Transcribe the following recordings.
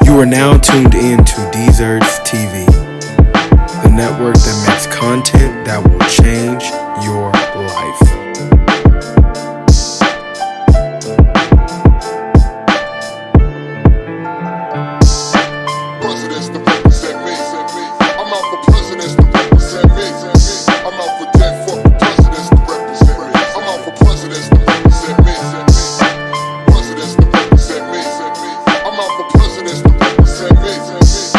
You are now tuned in to Deezerts TV, the network that makes content that will change your life. Presidents to represent me. I'm out for presidents to represent me. I'm out for dead fucking presidents to represent me. I'm out for presidents to represent me. Presidents to represent me. I'm out for presidents to represent me.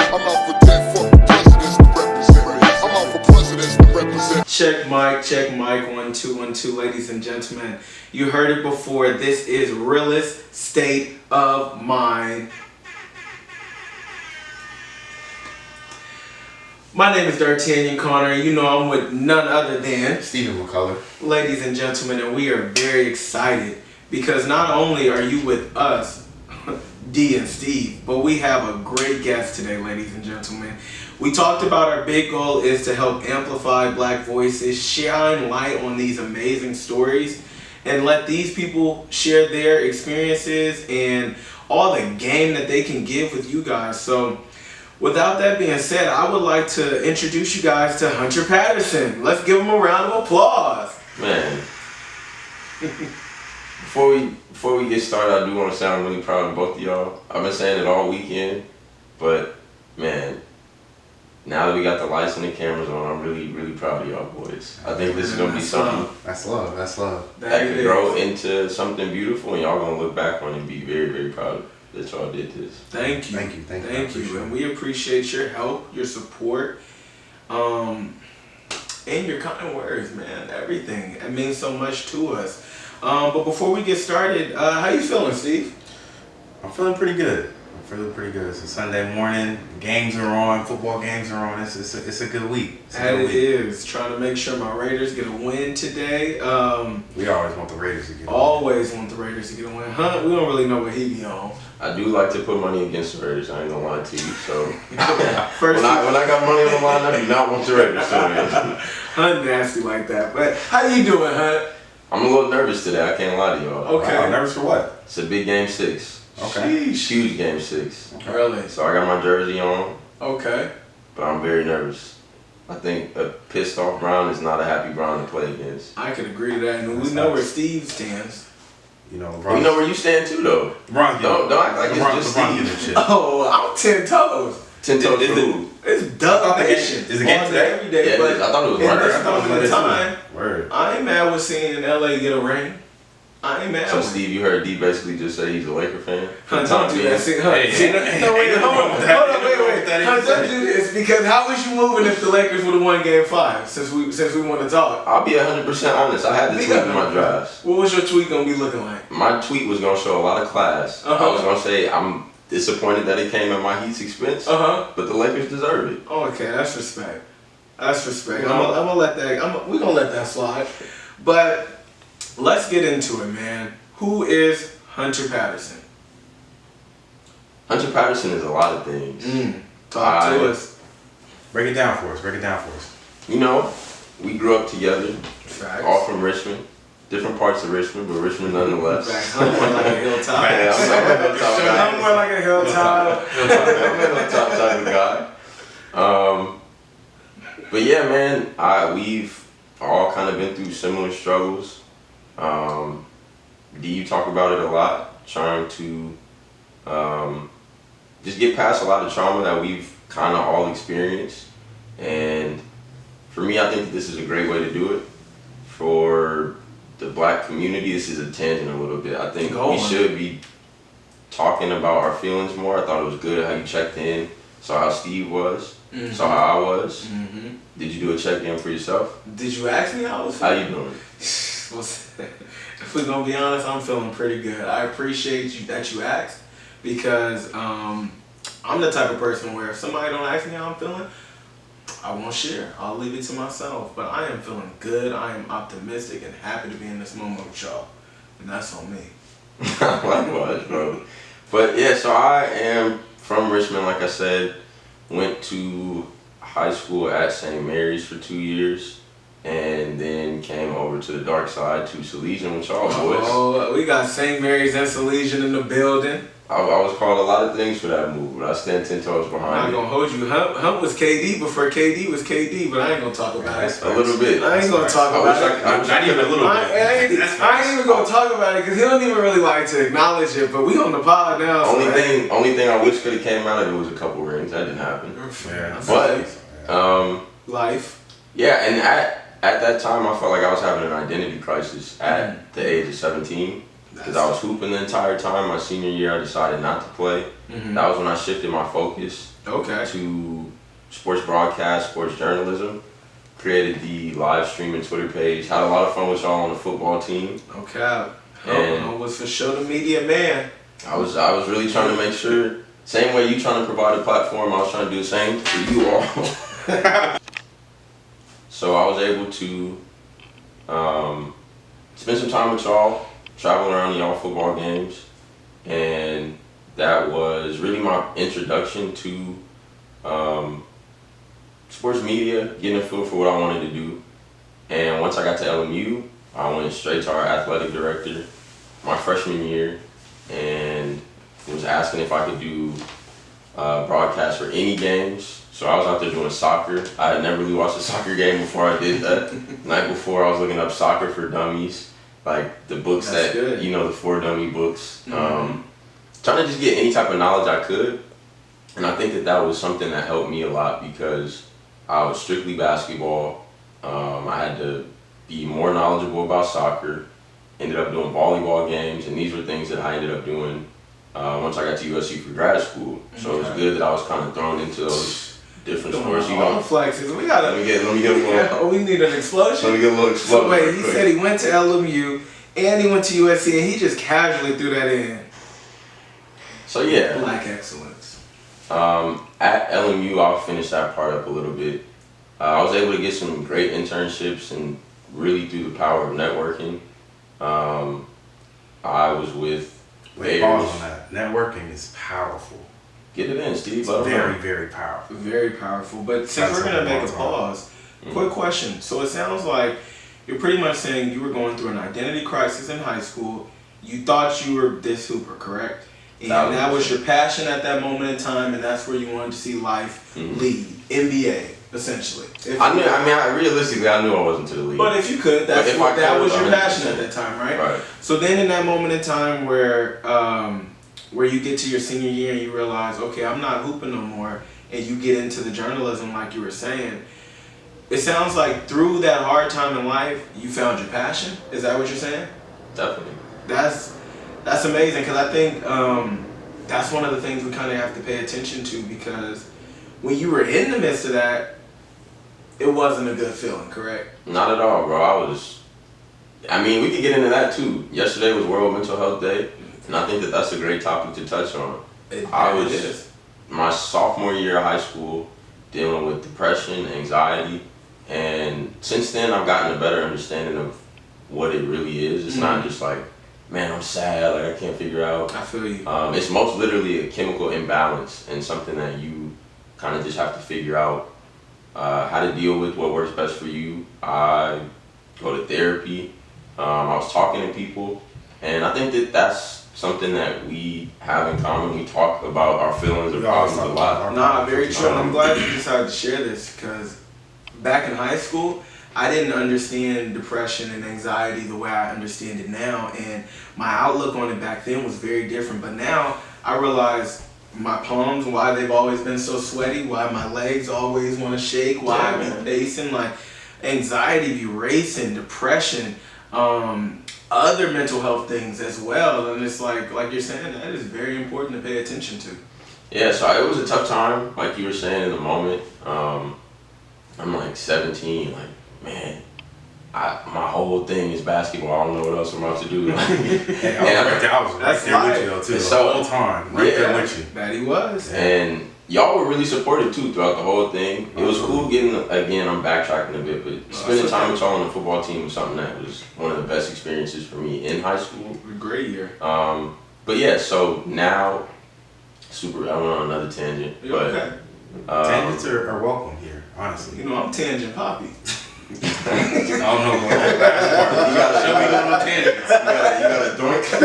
I'm out for dead fucking presidents to represent me. I'm out for presidents to represent. Check mic, 1 2 1 2, ladies and gentlemen. You heard it before. This is Realest State of Mind. My name is D'Artagnan Connor. You know I'm with none other than Stephan McCullough. ladies and gentlemen, and we are very excited because not only are you with us, D and Steve, but we have a great guest today, ladies and gentlemen. We talked about our big goal is to help amplify black voices, shine light on these amazing stories, and let these people share their experiences and all the game that they can give with you guys. So without that being said, I would like to introduce you guys to Hunter Patterson. Let's give him a round of applause. Man, before we get started, I do want to say I'm really proud of both of y'all. I've been saying it all weekend, but man, now that we got the lights and the cameras on, I'm really, really proud of y'all boys. I think this is going to be something That's love. That's love. that could grow into something beautiful, and y'all going to look back on it and be very, very proud that y'all did this. Thank you. Thank you. I Thank appreciate you. And it. we appreciate your help, your support, and your kind words, man. Everything. It means so much to us. But before we get started, how you feeling, Steve? I'm feeling pretty good. It's a Sunday morning. Games are on. Football games are on. It's a good week. As it is. Trying to make sure my Raiders get a win today. We always want the Raiders to get. Always want the Raiders to get a win. Huh? We don't really know what he be on. I do like to put money against the Raiders, I ain't going to lie to you. So First, when I got money on the line, I do not want the Raiders to win. Hunt nasty like that. But how you doing, Hunt? I'm a little nervous today, I can't lie to y'all. Okay. Wow, nervous for what? It's a big game 6. Okay. Sheesh. Huge game 6. Really? So I got my jersey on, Okay. but I'm very nervous. I think a pissed off Brown is not a happy Brown to play against. I could agree to that. And we That's know nice. where Steve stands. You know, You know where you stand too, though. LeBron. Don't act like it's just Steve. shit. Oh, I'm 10 toes. 10 toes Is for it- who? It's Doug Nation. Is the game All today? day, every day. Yeah, it but is. I thought it was in murder. this I thought it was moment in Monday time, Word. I ain't mad with seeing LA get a ring. I ain't mad So with it. Steve, you heard D basically just say he's a Laker fan? Hunt, don't do that. See, Hunt, Hey, see, hey, no, hey, wait, ain't hold nothing on, wrong with that. hold on, Ain't nothing wrong wait. with that. Hunt, don't do this because how was you moving if the Lakers would have won Game 5 since we want to talk? I'll be 100% honest. I had the tweet in my drives. What was your tweet gonna be looking like? My tweet was going to show a lot of class. I was going to say I'm disappointed that it came at my Heat's expense, but the Lakers deserve it. Oh, okay, that's respect. That's respect. I'm gonna let that. We're gonna let that slide. But let's get into it, man. Who is Hunter Patterson? Hunter Patterson is a lot of things. Talk to us. Break it down for us. You know, we grew up together, Facts. all from Richmond. Different parts of Richmond, but Richmond nonetheless. Facts. I'm more like a hilltop. Yeah, I'm a hilltop guy. I'm more like a hilltop. I'm a hilltop type of guy. But yeah, man, we've all kind of been through similar struggles. You talk about it a lot, trying to just get past a lot of trauma that we've kind of all experienced. And for me, I think that this is a great way to do it. For the black community, this is a tangent a little bit. I think we should be talking about our feelings more. I thought it was good how you checked in, saw how Steve was, saw how I was. Did you do a check-in for yourself? Did you ask me how I was How feeling? you doing? If we're gonna be honest, I'm feeling pretty good. I appreciate you that you asked because I'm the type of person where if somebody don't ask me how I'm feeling, I won't share. I'll leave it to myself. But I am feeling good. I am optimistic and happy to be in this moment with y'all, and that's on me. Likewise, bro. But yeah, so I am from Richmond, like I said. Went to high school at St. Mary's for 2 years. And then came over to the dark side to Salesian with y'all boys. Oh, we got St. Mary's and Salesian in the building. I was called a lot of things for that move, but I stand 10 toes I'm behind not it. gonna hold you. Hump was KD before KD was KD, but I ain't gonna talk about it. A little bit. I ain't gonna talk I about wish it. I wish Not I even a could. little bit. I ain't even gonna talk about it because he don't even really like to acknowledge it. But we on the pod now. So Only thing I wish could have came out of it was a couple rings. That didn't happen. Yeah. But life. yeah, and at that time, I felt like I was having an identity crisis at the age of 17 because I was hooping the entire time. My senior year, I decided not to play. That was when I shifted my focus to sports broadcast, sports journalism. Created the live streaming Twitter page. Had a lot of fun with y'all on the football team. Okay. And I was for sure the media man. I was really trying to make sure, same way you trying to provide a platform, I was trying to do the same for you all. So I was able to spend some time with y'all, travel around to y'all football games, and that was really my introduction to sports media, getting a feel for what I wanted to do. And once I got to LMU, I went straight to our athletic director my freshman year and was asking if I could do broadcast for any games. So I was out there doing soccer. I had never really watched a soccer game before I did that. The night before, I was looking up Soccer for Dummies, like the books That's good. the 4 dummy books. Trying to just get any type of knowledge I could. And I think that was something that helped me a lot because I was strictly basketball. I had to be more knowledgeable about soccer. Ended up doing volleyball games, and these were things that I ended up doing once I got to USC for grad school. So it was good that I was kind of thrown into those different sports. You All know, the flexes. We gotta. let me get a little. We need an explosion. Let me get a little explosion. So wait, real he quick. said he went to LMU and he went to USC and he just casually threw that in. So yeah, Black excellence. at LMU, I'll finish that part up a little bit. I was able to get some great internships and really through the power of networking. I was with Wait, pause on that. Networking is powerful. Get it in, Steve. It's Let 'em know. very, very powerful. Very powerful. But since That's we're gonna something make a all the time. pause, quick question. So it sounds like you're pretty much saying you were going through an identity crisis in high school. You thought you were this hooper, correct? And that was your passion at that moment in time, and that's where you wanted to see life lead. NBA, essentially. Realistically, I knew I wasn't to the league. But if you could, that was your passion at that time, right? Right. So then in that moment in time where you get to your senior year and you realize, okay, I'm not hooping no more, and you get into the journalism like you were saying, it sounds like through that hard time in life, you found your passion. Is that what you're saying? Definitely. That's amazing because I think that's one of the things we kind of have to pay attention to because when you were in the midst of that, it wasn't a good feeling, correct? Not at all, bro. We could get into that too. Yesterday was World Mental Health Day, and I think that that's a great topic to touch on. I was my sophomore year of high school dealing with depression, anxiety, and since then I've gotten a better understanding of what it really is. It's not just like, man, I'm sad, like I can't figure out. I feel you. It's most literally a chemical imbalance and something that you kind of just have to figure out how to deal with, what works best for you. I go to therapy. I was talking to people, and I think that that's something that we have in common. We talk about our feelings and problems a lot. Nah, very true. And I'm glad you decided to share this because back in high school, I didn't understand depression and anxiety the way I understand it now, and my outlook on it back then was very different. But now I realize my palms, why they've always been so sweaty, why my legs always want to shake, why I be pacing, like anxiety be racing, depression, other mental health things as well. And it's like you're saying, that is very important to pay attention to. Yeah, so it was a tough time, like you were saying in the moment. I'm like 17, like, man, my whole thing is basketball. I don't know what else I'm about to do. I was right there with you though too, the whole time, there with you. That he was. And y'all were really supportive too throughout the whole thing. It was cool getting, again, I'm backtracking a bit, but spending time with y'all on the football team was something that was one of the best experiences for me in high school. A great year. But yeah, so now, I went on another tangent. Okay. Tangents are welcome here, honestly. You know, I'm Tangent Poppy. don't know about that last part. You gotta- Show me the little tangents. You got a doink. You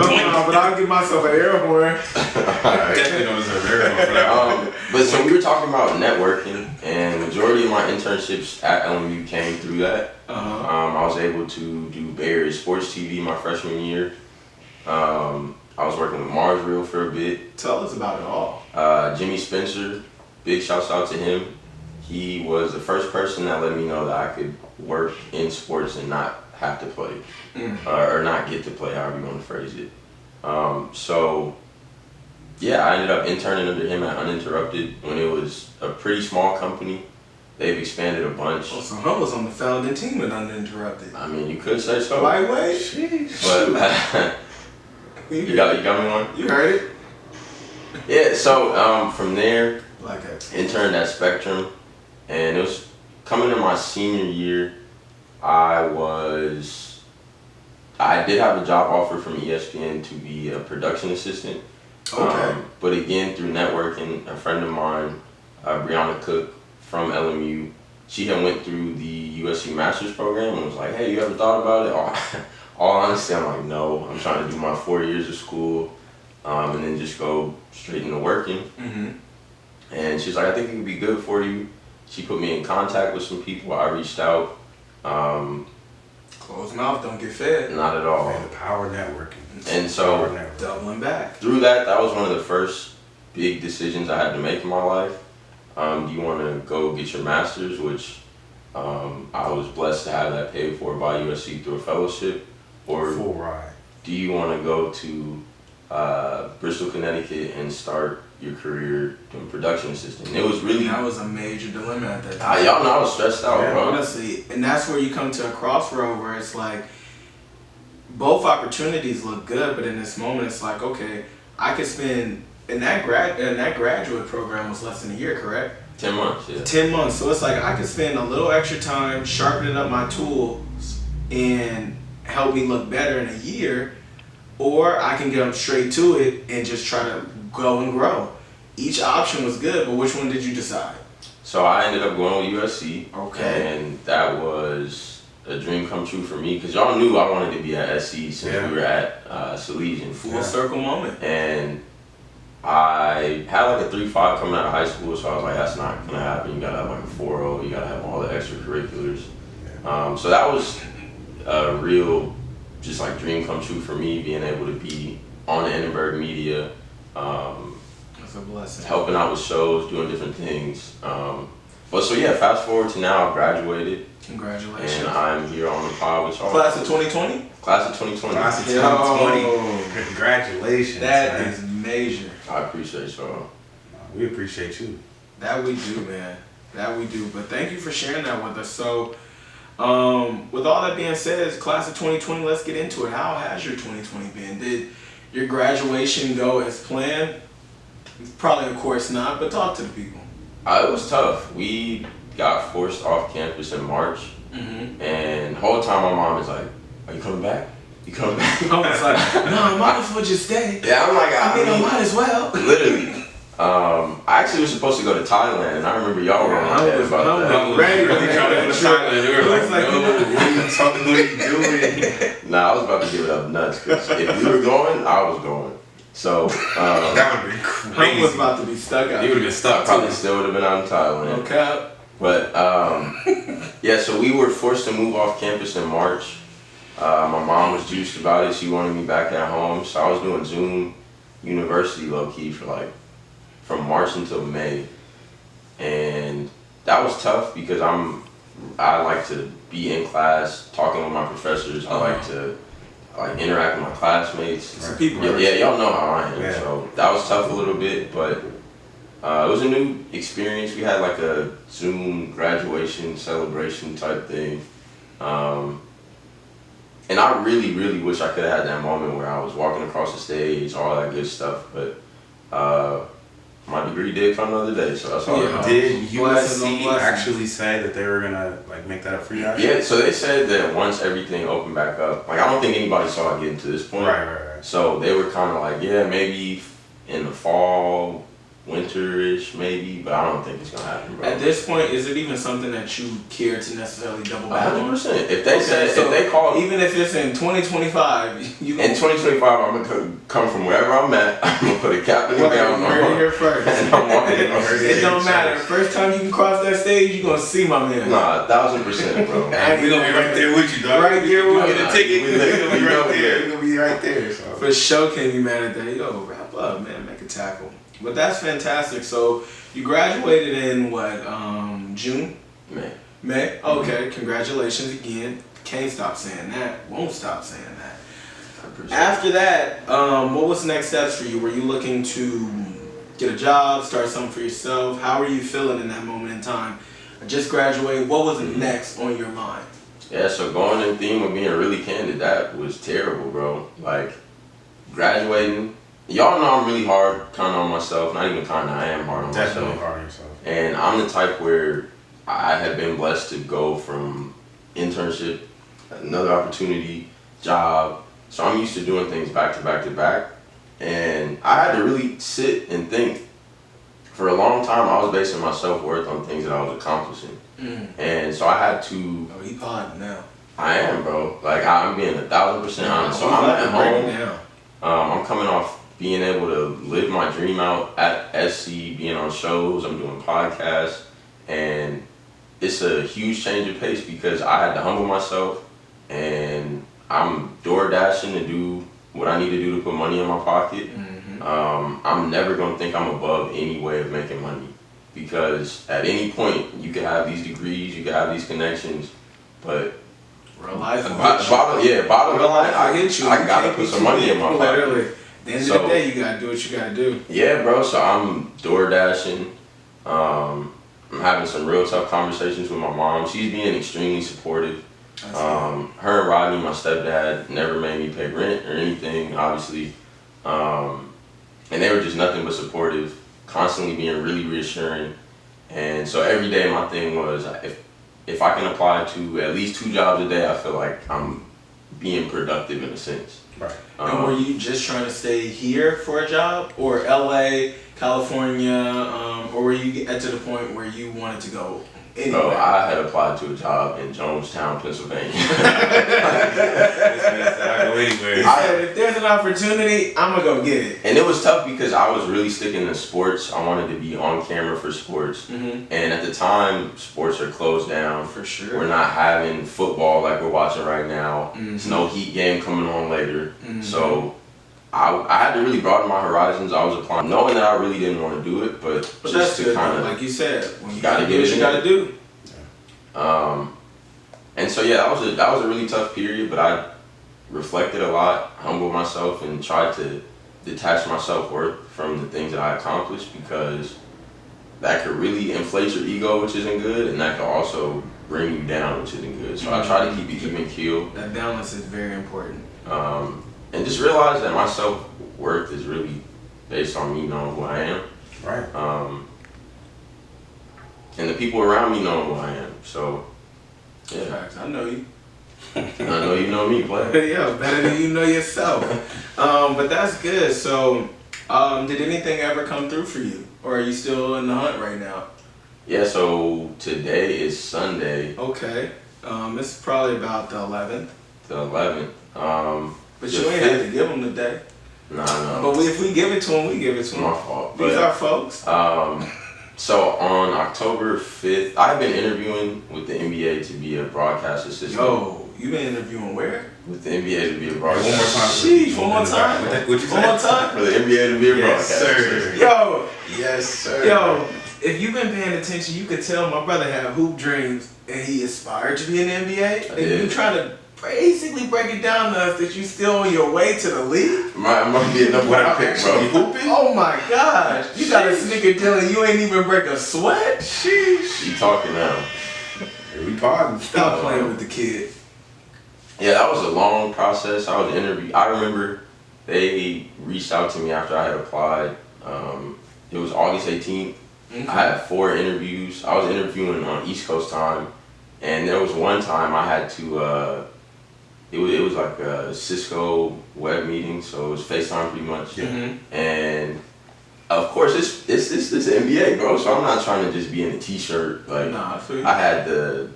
got But I'll give myself an air horn. Definitely don't deserve everyone for that. But so we were talking about networking, and majority of my internships at LMU came through that. I was able to do Bay Area Sports TV my freshman year. I was working with Mars for a bit. Tell us about it all. Jimmy Spencer, big shouts out to him. He was the first person that let me know that I could work in sports and not have to play, or not get to play, however you want to phrase it. So, yeah, I ended up interning under him at Uninterrupted when it was a pretty small company. They've expanded a bunch. Oh, so Hunt was on the founding team at Uninterrupted. I mean, you could say so. Lightweight? But you got me one? You heard it. Yeah, so from there, Black X. interned at Spectrum, and it was coming to my senior year. I did have a job offer from ESPN to be a production assistant. Okay. But again, through networking, a friend of mine, Brianna Cook from LMU, she had went through the USC Master's program and was like, "Hey, you ever thought about it?" All honesty, I'm like, no. I'm trying to do my 4 years of school, and then just go straight into working. And she's like, "I think it could be good for you." She put me in contact with some people. I reached out. Closed mouth don't get fed. Not at all. Man, the power networking. And so Power networking. Doubling back. through that was one of the first big decisions I had to make in my life. Do you want to go get your master's, which I was blessed to have that paid for by USC through a fellowship, or Full ride. do you want to go to Bristol, Connecticut and start your career doing production assistant? And it was really, That was a major dilemma at that time. y'all know I was stressed out, Yeah, bro. Honestly, and that's where you come to a crossroad where it's like both opportunities look good, but in this moment it's like, okay, I could spend and that graduate program was less than a year, correct? 10 months, yeah. 10 months. So it's like I could spend a little extra time sharpening up my tools and help me look better in a year, or I can get straight to it and just try to go and grow. Each option was good, but which one did you decide? So I ended up going with USC. Okay. And that was a dream come true for me, because y'all knew I wanted to be at SC since we were at Salesian. Full circle moment. And I had like a 3.5 coming out of high school, so I was like, that's not gonna happen. You gotta have like a 4.0, you gotta have all the extracurriculars. So that was a real, just like dream come true for me, being able to be on the Edinburgh media, That's a blessing. helping out with shows, doing different things. But so yeah, fast forward to now, I've graduated. Congratulations. And I'm here on the pod with y'all. Class of 2020? Class of 2020. Class of Yo. 2020. Congratulations. That man. is major. I appreciate y'all. We appreciate you. That we do, man. That we do. But thank you for sharing that with us. So, with all that being said, it's class of 2020. Let's get into it. How has your 2020 been? Did your graduation go as planned? Probably, of course, not. But talk to the people. It was tough. We got forced off campus in March, and the whole time my mom is like, "Are you coming back? You coming back?" I was like, no, I might as well just stay. Yeah, I'm like, I might as well. Literally. I actually was supposed to go to Thailand, and I remember y'all were on that about that. I'm ready to Really make trying to that go to trip. Thailand. We were It was like, no, you know, what are you talking, what are you doing? Nah, I was about to give it up nuts, because if we were going, I was going. So, That would have been I crazy. was about to be stuck out. You would have been stuck probably too. still would have been out in Thailand. Okay. But yeah, so we were forced to move off campus in March. My mom was juiced about it. She wanted me back at home, so I was doing Zoom University low key for like from March until May, and that was tough because I like to be in class talking with my professors. I like to interact with my classmates. It's a people. Yeah, y'all know how I am. Yeah. So that was tough a little bit, but it was a new experience. We had like a Zoom graduation celebration type thing. And I really, really wish I could have had that moment where I was walking across the stage, all that good stuff. But my degree did come another day, so that's all that matters. Did Blessings on USC blessings. actually say that they were gonna like make that up for you guys? Yeah, so they said that once everything opened back up, like I don't think anybody saw it getting to this point. Right. So they were kind of like, yeah, maybe in the fall, winter-ish maybe, but I don't think it's gonna happen, bro. At this point, is it even something that you care to necessarily double back on? 100%. If they said, if they call, even if it's in 2025, you in 2025, I'm gonna come from wherever I'm at. I'm gonna put a cap in the gown. You heard it here first. And I'm walking in. It don't matter. First time you can cross that stage, you gonna see my man. Nah, 1000%, bro. We gonna be right there with you, dog. Right here, we'll get a ticket. We gonna be right there. We gonna be right there. So. For sure, can't be mad at that. Yo, wrap up, man. Make a tackle. But that's fantastic. So you graduated in what? June? May. Okay. Congratulations again. Can't stop saying that. Won't stop saying that. After that, what was the next steps for you? Were you looking to get a job, start something for yourself? How were you feeling in that moment in time? I just graduated. What was next on your mind? Yeah, so going in theme of being really candid, that was terrible, bro. Like, graduating, y'all know I'm really hard kind of on myself. Not even kind of, I am hard on Definitely myself. hard on yourself. And I'm the type where I have been blessed to go from internship, another opportunity, job. So I'm used to doing things back to back to back. And I had to really sit and think. For a long time, I was basing my self-worth on things that I was accomplishing. And so I had to... Oh, he podding now. I am, bro. Like, I'm being 1,000% honest. So I'm at home. I'm coming off being able to live my dream out at SC, being on shows, I'm doing podcasts, and it's a huge change of pace because I had to humble myself, and I'm door dashing to do what I need to do to put money in my pocket. I'm never going to think I'm above any way of making money because at any point you can have these degrees, you can have these connections, but real life bottom line, I gotta put some money in my pocket. Literally. At the end of the day, you gotta do what you gotta do. Yeah, bro. So I'm door dashing. I'm having some real tough conversations with my mom. She's being extremely supportive. Her and Rodney, my stepdad, never made me pay rent or anything, obviously. And they were just nothing but supportive, constantly being really reassuring. And so every day my thing was, if I can apply to at least 2 jobs a day, I feel like I'm being productive in a sense. Right. And were you just trying to stay here for a job, or LA, California, or were you at to the point where you wanted to go anywhere? No, I had applied to a job in Jonestown, Pennsylvania. I go anywhere. He said, if there's an opportunity, I'm gonna go get it. And it was tough because I was really sticking to sports. I wanted to be on camera for sports. And at the time, sports are closed down. For sure. We're not having football like we're watching right now. There's no Heat game coming on later. So I had to really broaden my horizons. I was applying, knowing that I really didn't want to do it, but But just that's to good, kind of, like you said, when you gotta gotta get do it what you in. gotta do. And so yeah, that was a really tough period, but I reflected a lot, humbled myself, and tried to detach my self-worth from the things that I accomplished, because that could really inflate your ego, which isn't good, and that could also bring you down, which isn't good. So I try to keep it even keeled. That balance is very important. And just realize that my self-worth is really based on me knowing who I am. Right. And the people around me know who I am. So, yeah. Facts. I know you. I know you know me, play. Yeah, better than you know yourself. But that's good. So, did anything ever come through for you? Or are you still in the hunt right now? Yeah, so today is Sunday. Okay. It's probably about the 11th. The 11th. But you ain't have to give them the day. Nah. But if we give it to them, we give it to them. My fault. These are folks. So on October 5th, I've been interviewing with the NBA to be a broadcast assistant. Yo, you been interviewing where? With the NBA to be a broadcast One more time. Sheesh, one more time. What you One more time. For the NBA to be a Yes, broadcast sir. assistant. Yo, Yes, sir. yo, if you've been paying attention, you could tell my brother had hoop dreams and he aspired to be in the NBA. And you trying to basically break it down to us that you still on your way to the league? Might be a number one pick, bro. Hooping? Oh my gosh. You got a sneaker deal and you ain't even break a sweat? Sheesh. You talking now. Here we pardon. Stop playing with the kid. Yeah, that was a long process. I was interviewed. I remember they reached out to me after I had applied. It was August 18th. Okay. I had 4 interviews. I was interviewing on East Coast time, and there was one time I had to. It was like a Cisco web meeting, so it was FaceTime pretty much. Mhm. And of course, it's NBA, bro. So I'm not trying to just be in a t-shirt. Like, Nah, I feel you. I had the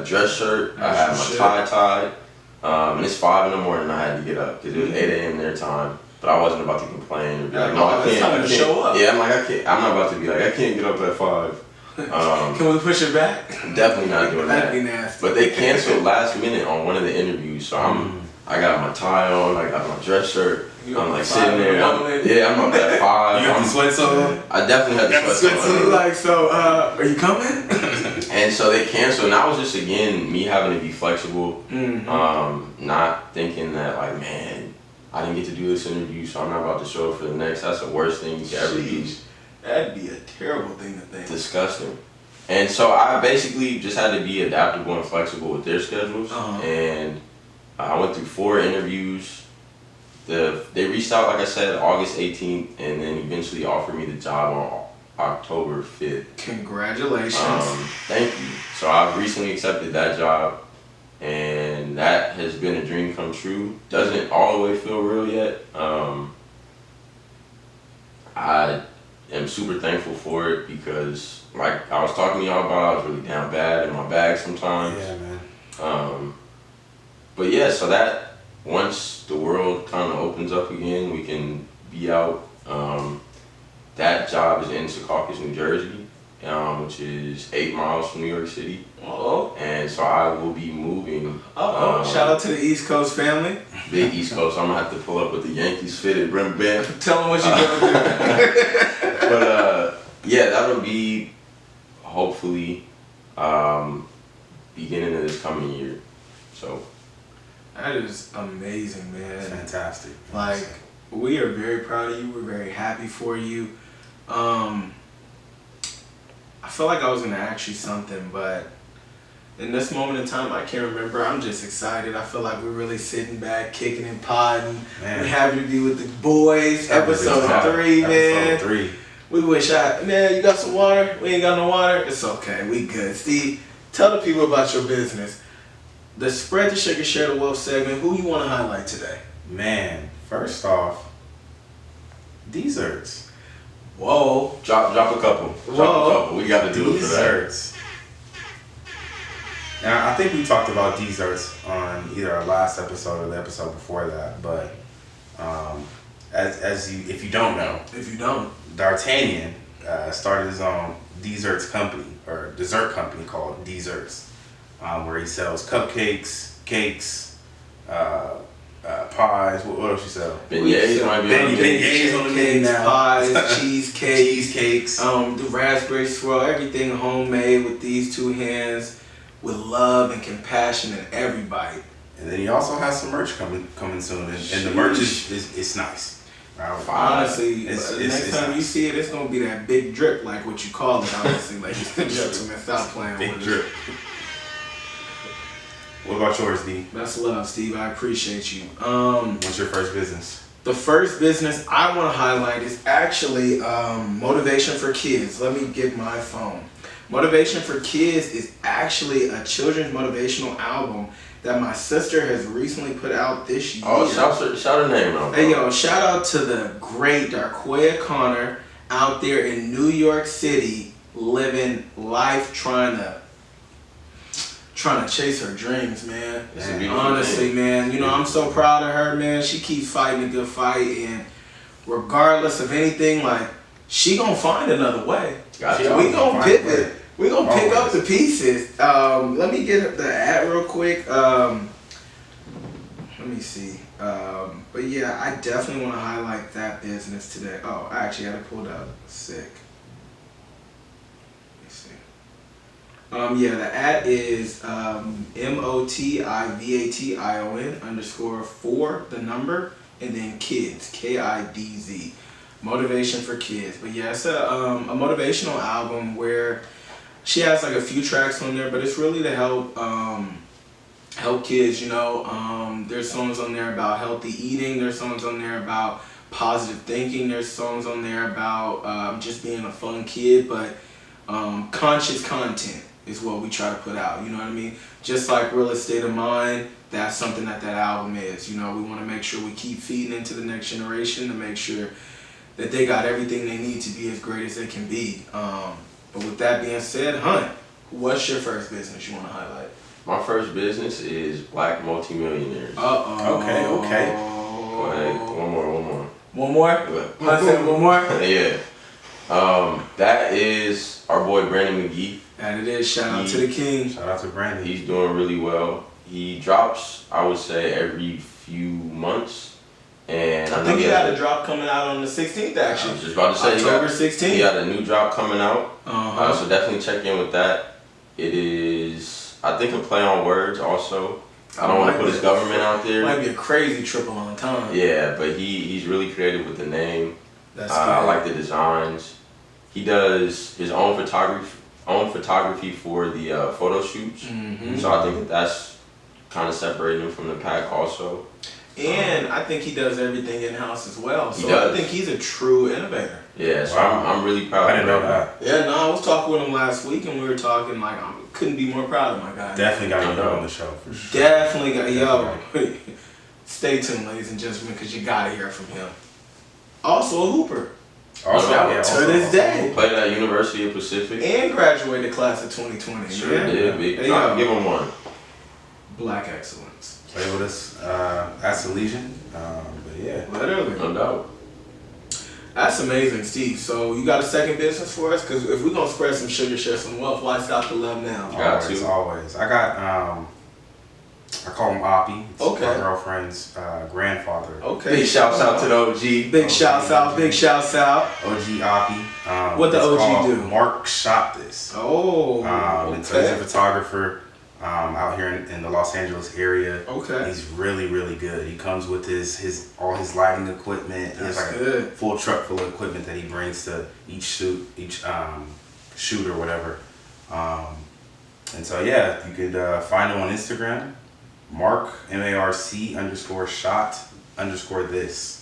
dress shirt. I had my tie tied. And it's 5 in the morning. I had to get up because it was 8 a.m. their time. But I wasn't about to complain or be like, no, I it's time can't. to show up. Yeah, I'm like, I can't. I'm not about to be like, I can't get up at 5. Can we push it back? Definitely not doing that. That'd be nasty. But they canceled last minute on one of the interviews, so I got my tie on, I got my dress shirt. I'm like sitting there. I'm up at 5. You got the sweats on? I definitely had the sweats on. Like, so, are you coming? And so they canceled, and that was just, again, me having to be flexible, not thinking that, like, man, I didn't get to do this interview, so I'm not about to show up for the next. That's the worst thing you could ever do. That'd be a terrible thing to think. Disgusting. And so I basically just had to be adaptable and flexible with their schedules, and I went through 4 interviews. They reached out, like I said, August 18th, and then eventually offered me the job on October 5th. Congratulations. Thank you. So I've recently accepted that job, and that has been a dream come true. Doesn't all the way feel real yet. I am super thankful for it because, like I was talking to y'all about, I was really down bad in my bag sometimes. Yeah, man. But yeah, so that once the world kind of opens up again, we can be out. That job is in Secaucus, New Jersey, which is 8 miles from New York City. And so I will be moving. Shout out to the East Coast family. Big East Coast. I'm gonna have to pull up with the Yankees fitted rim band. Tell them what you're gonna do. But yeah, that'll be hopefully beginning of this coming year. So that is amazing, man. Fantastic. Like, we are very proud of you. We're very happy for you. I feel like I was gonna ask you something, but in this moment in time, I can't remember. I'm just excited. I feel like we're really sitting back, kicking and podding. We're happy to be with the boys. Episode 3, man. Episode 3. We wish man, you got some water? We ain't got no water? It's okay. We good. Steve, tell the people about your business. The Spread the Sugar, Share the Wealth segment. Who you want to highlight today? Man, first off, deezerts. Whoa. Drop a couple. Drop a couple. We got to do it for that. Deezerts. Now, I think we talked about deezerts on either our last episode or the episode before that, but if you don't, D'Artagnan started his own deezerts company, or dessert company called Deezerts, where he sells cupcakes, cakes, pies. What else you sell? Beignets might be beignets on the menu now. Pies, cheesecakes, cheesecakes, the raspberry swirl, everything homemade with these 2 hands, with love and compassion in every bite. And then he also has some merch coming soon, and the merch is nice. Honestly, next time you see it, it's gonna be that big drip, like what you call it. Honestly, ladies and gentlemen, stop playing big with drip. it. What about yours, D? That's love, Steve. I appreciate you. What's your first business? The first business I want to highlight is actually Motivation for Kids. Let me get my phone. Motivation for Kids is actually a children's motivational album that my sister has recently put out this year. Oh, shout her name out. Hey, yo, shout out to the great Darquoia Connor out there in New York City, living life, trying to chase her dreams, man. Honestly, man, you know, I'm so proud of her, man. She keeps fighting a good fight, and regardless of anything, like, she gonna find another way. We gonna pivot. We gonna pick up the pieces. Let me get the ad real quick. Let me see. But yeah, I definitely want to highlight that business today. Oh, I actually had it pulled up. Sick. Yeah, the at is MOTIVATION_4, the number, and then Kidz, KIDZ, Motivation for Kids. But yeah, it's a motivational album where she has like a few tracks on there, but it's really to help kids. You know, there's songs on there about healthy eating. There's songs on there about positive thinking. There's songs on there about just being a fun kid, but conscious content is what we try to put out, you know what I mean? Just like Realest State of Mind, that's something that album is. You know, we want to make sure we keep feeding into the next generation to make sure that they got everything they need to be as great as they can be. But with that being said, Hunt, what's your first business you want to highlight? My first business is Black Multi-Millionaires. Okay. Go ahead. One more. One more? Hunt said one more? Yeah. That is our boy Brandon McGhee. And it is. Shout out to the king. Shout out to Brandon. He's doing really well. He drops, I would say, every few months. And I think he got a drop coming out on the 16th, actually. I was just about to say, October 16th. He got a new drop coming out. Uh-huh. So definitely check in with that. It is, I think, a play on words also. I don't want to put his government out there. Might be a crazy triple on time. Yeah, but he's really creative with the name. That's I like the designs. He does his own photography for the photo shoots. Mm-hmm. So I think that's kind of separating him from the pack also. And I think he does everything in-house as well. So He does. I think he's a true innovator. Yeah, so Wow. I'm really proud I of didn't know him. that. Yeah, no, I was talking with him last week and we were talking like I couldn't be more proud of my guy. Definitely got to get on the show for sure. Definitely got, yo, stay tuned, ladies and gentlemen, because you got to hear from him. Also a hooper. Also, No doubt. yeah, To also- this day. Played at University of Pacific. And graduated class of 2020. Sure man. did, big. Hey, I'll yo, give him one. Black excellence. Play with us at Legion. But yeah. Literally. No doubt. That's amazing, Steve. So you got a second business for us? Because if we're going to spread some sugar, share some wealth, why stop the love now? Got Always, to. always. I got, I call him Oppie. It's Okay. my girlfriend's grandfather. Okay. Big shouts out to the OG. Big shouts out, big shouts out. OG Oppie. What the it's OG called do? Marc shot this. Oh, And so he's a photographer out here in the Los Angeles area. Okay. He's really, really good. He comes with all his lighting equipment. He has That's like good. a full truck full of equipment that he brings to each shoot or whatever. And so yeah, you could find him on Instagram, Marc MARC_shot_this.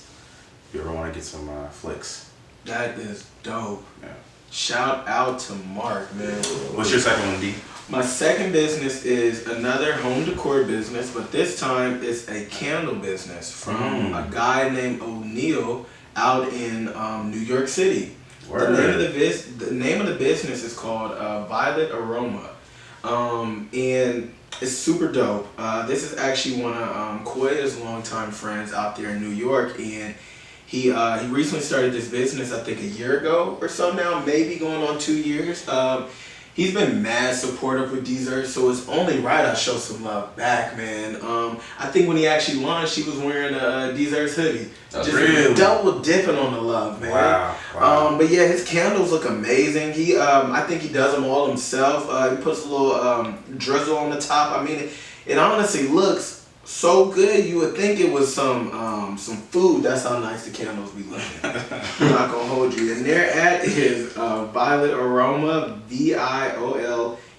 If you ever want to get some flicks. That is dope. Yeah. Shout out to Marc, man. What's your second one, D? My second business is another home decor business, but this time it's a candle business from a guy named Oneil out in New York City. Word. The name of the business is called Violet Aroma, and it's super dope. This is actually one of Koya's longtime friends out there in New York, and he recently started this business, I think a year ago or so now, maybe going on 2 years. He's been mad supportive with deezerts, so it's only right I show some love back, man. I think when he actually launched, he was wearing a deezerts hoodie. That's Just really? double dipping on the love, man. Wow. But yeah, his candles look amazing. He, I think he does them all himself. He puts a little drizzle on the top. I mean, it honestly looks so good. You would think it was some food. That's how nice the candles be looking. I'm not gonna hold you. And their ad is Violet Aroma,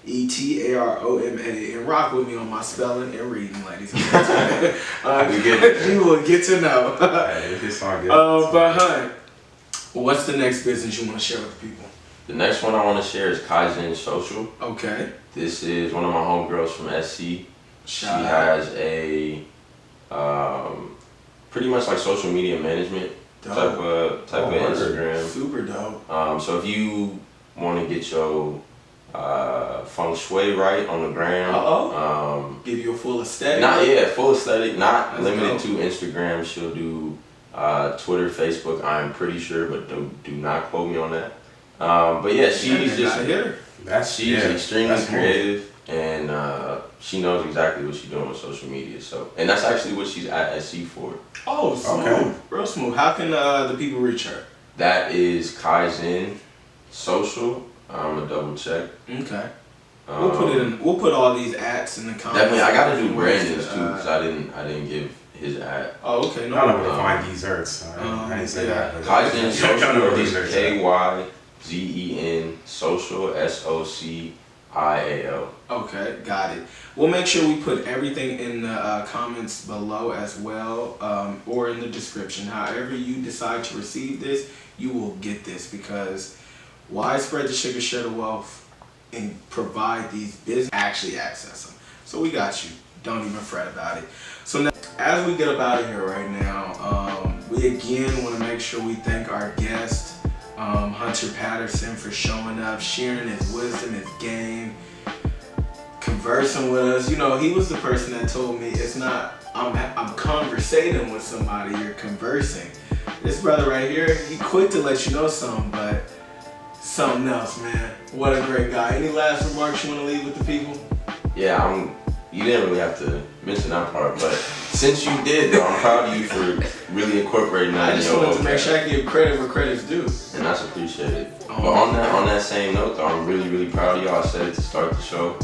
VIOLETAROMA. And rock with me on my spelling and reading, ladies and gentlemen. You will get to know. Hey, it's all good. But Hunt, what's the next business you want to share with the people? The next one I want to share is Kyzen Social. Okay. This is one of my homegirls from SC. She Shout out. has a pretty much like social media management type of Instagram. Super dope. So if you want to get your feng shui right on the gram, Give you a full aesthetic. full aesthetic, not That's limited dope. to Instagram. She'll do Twitter, Facebook. I'm pretty sure, but do not quote me on that. But yeah, she's just she's extremely creative. And she knows exactly what she's doing with social media. So, and that's actually what she's at SC for. Oh, smooth. Okay. Real smooth. How can the people reach her? That is Kyzen Social. I'm gonna double check. Okay. We'll put all these ads in the comments. Definitely, I gotta do Ways Brandon's to, too because I didn't give his ad. Oh, okay. No. I don't know where to find deezerts. I didn't say yeah. that. Kyzen Social is Deezerts. KYZEN Social SOCIAL. Okay, got it. We'll make sure we put everything in the comments below as well, or in the description. However you decide to receive this, you will get this, because why spread the sugar, share the wealth, and provide these business actually access them. So we got you. Don't even fret about it. So now, as we get up out of here right now, we again want to make sure we thank our guest, Hunter Patterson, for showing up, sharing his wisdom, his game, conversing with us. You know, he was the person that told me it's not I'm conversating with somebody, you're conversing. This brother right here, he quick to let you know something, but something else, man. What a great guy. Any last remarks you want to leave with the people? Yeah, you didn't really have to mention that part, but since you did, though, I'm proud of you for really incorporating that. I just wanted to make sure I give credit where credit's due. And that's appreciated. But on that same note, though, I'm really, really proud of y'all. I said it to start the show.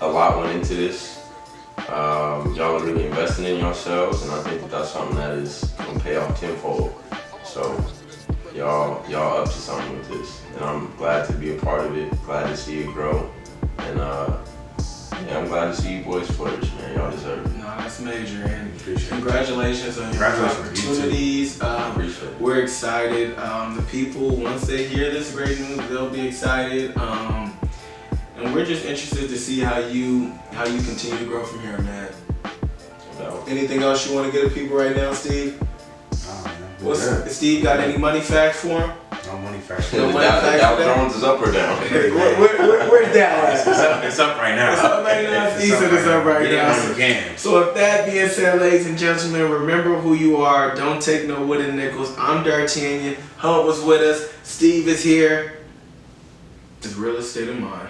A lot went into this. Y'all are really investing in yourselves, and I think that that's something that is gonna pay off tenfold. So y'all up to something with this, and I'm glad to be a part of it. Glad to see it grow, and yeah, I'm glad to see you boys flourish, man. Y'all deserve it. No, that's major, and congratulations on your opportunities. Appreciate it. We're excited. The people, once they hear this great news, they'll be excited. And we're just interested to see how you continue to grow from here, man. Anything else you want to get to people right now, Steve? Steve got any money facts for him? No money facts. No money facts. Dow Jones is up or down? Where's Dallas? It's up right now. It's up right now. Steve said it's up right now. So with that being said, ladies and gentlemen, remember who you are. Don't take no wooden nickels. I'm D'Artagnan. Hunt was with us. Steve is here. It's Realest State of Mind.